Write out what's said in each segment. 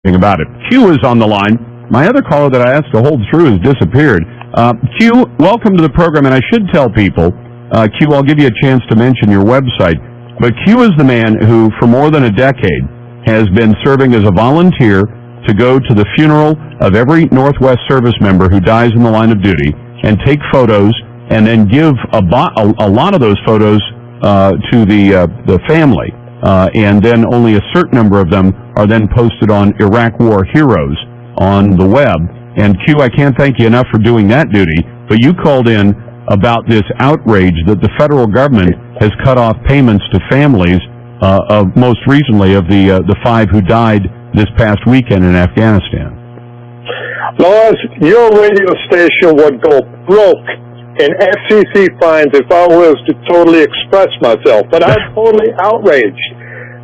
about it. Q is on the line. My other caller that I asked to hold through has disappeared. Q, welcome to the program, and I should tell people, Q, I'll give you a chance to mention your website, but Q is the man who, for more than a decade, has been serving as a volunteer to go to the funeral of every Northwest service member who dies in the line of duty and take photos and then give a lot of those photos to the family. And then only a certain number of them are then posted on IraqWarHeroes on the web. And Q, I can't thank you enough for doing that duty, but you called in about this outrage that the federal government has cut off payments to families of most recently of the 5 who died this past weekend in Afghanistan. Lars, your radio station would go broke in FCC fines if I was to totally express myself, but I'm totally outraged.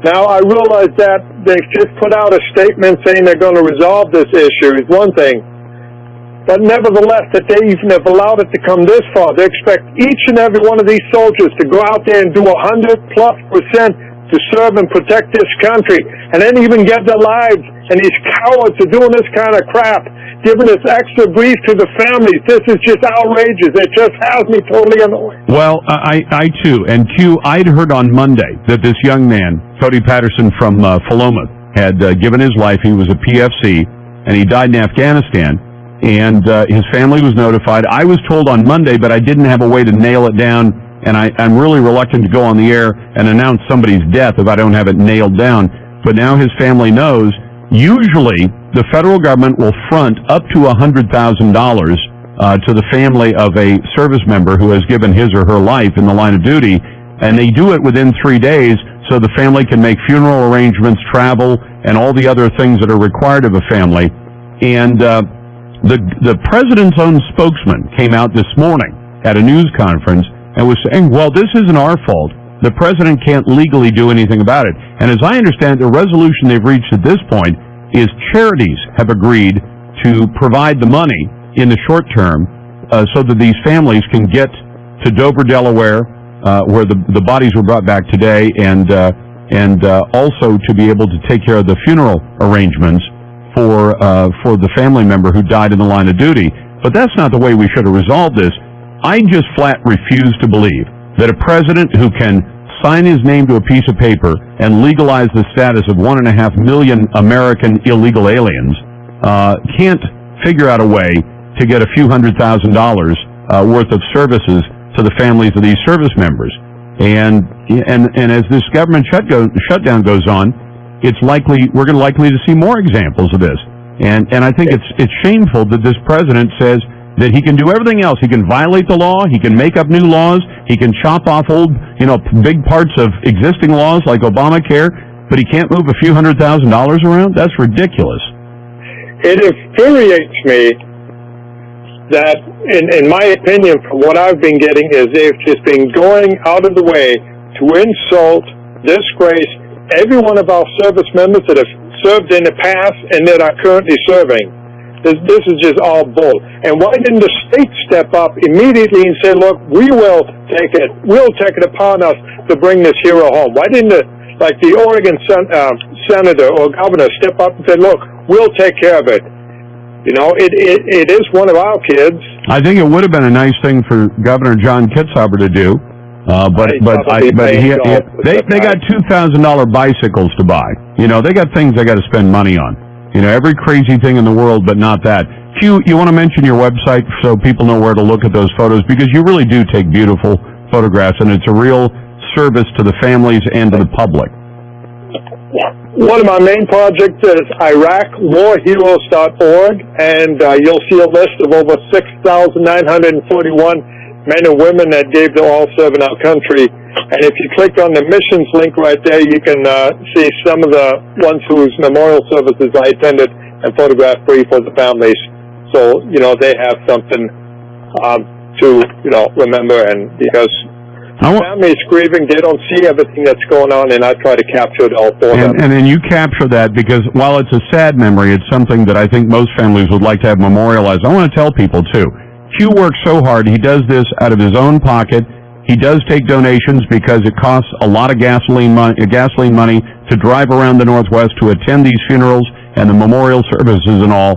Now, I realize that they've just put out a statement saying they're going to resolve this issue is one thing, but nevertheless, that they even have allowed it to come this far. They expect each and every one of these soldiers to go out there and do 100+% to serve and protect this country, and then even get their lives, and these cowards are doing this kind of crap, giving this extra grief to the families. This is just outrageous. It just has me totally annoyed. Well, I too, and Q, I'd heard on Monday that this young man, Cody Patterson from Philomath, had given his life. He was a PFC, and he died in Afghanistan, and his family was notified. I was told on Monday, but I didn't have a way to nail it down, and I'm really reluctant to go on the air and announce somebody's death if I don't have it nailed down. But now his family knows. Usually, the federal government will front up to $100,000 to the family of a service member who has given his or her life in the line of duty, and they do it within 3 days so the family can make funeral arrangements, travel, and all the other things that are required of a family. And the president's own spokesman came out this morning at a news conference and was saying, well, this isn't our fault. The president can't legally do anything about it. And as I understand, the resolution they've reached at this point is charities have agreed to provide the money in the short term so that these families can get to Dover, Delaware, where the bodies were brought back today, and also to be able to take care of the funeral arrangements for the family member who died in the line of duty. But that's not the way we should have resolved this. I just flat refuse to believe that a president who can sign his name to a piece of paper and legalize the status of 1.5 million American illegal aliens can't figure out a way to get a few $100,000 worth of services to the families of these service members. And as this government shutdown goes on, we're likely to see more examples of this. And I think it's shameful that this president says that he can do everything else. He can violate the law. He can make up new laws. He can chop off old, big parts of existing laws like Obamacare, but he can't move a few $100,000 around? That's ridiculous. It infuriates me that, in my opinion, from what I've been getting, is they've just been going out of the way to insult, disgrace every one of our service members that have served in the past and that are currently serving. This is just all bull. And why didn't the state step up immediately and say, look, we'll take it upon us to bring this hero home? Why didn't the Oregon senator or governor step up and say, look, we'll take care of it? It is one of our kids. I think it would have been a nice thing for Governor John Kitzhaber to do, but they got $2,000 bicycles to buy. They got things they got to spend money on. Every crazy thing in the world, but not that. Q, you want to mention your website so people know where to look at those photos, because you really do take beautiful photographs, and it's a real service to the families and to the public. One of my main projects is IraqWarHeroes.org, and you'll see a list of over 6,941 men and women that gave their all serving our country. And if you click on the missions link right there, you can see some of the ones whose memorial services I attended and photographed brief for the families. So, they have something to, remember, and because families grieving, they don't see everything that's going on, and I try to capture it all for them. And then you capture that because while it's a sad memory, it's something that I think most families would like to have memorialized. I want to tell people, too, Q works so hard. He does this out of his own pocket. He does take donations because it costs a lot of gasoline money to drive around the Northwest to attend these funerals and the memorial services and all.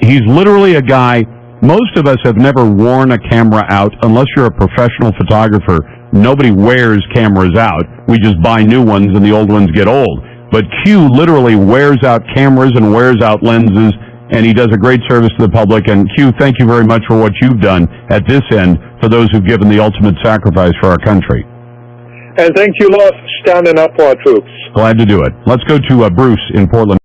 He's literally a guy. Most of us have never worn a camera out unless you're a professional photographer. Nobody wears cameras out. We just buy new ones and the old ones get old. But Q literally wears out cameras and wears out lenses, and he does a great service to the public. And Q, thank you very much for what you've done at this end for those who've given the ultimate sacrifice for our country. And thank you, Lars, for standing up for our troops. Glad to do it. Let's go to Bruce in Portland.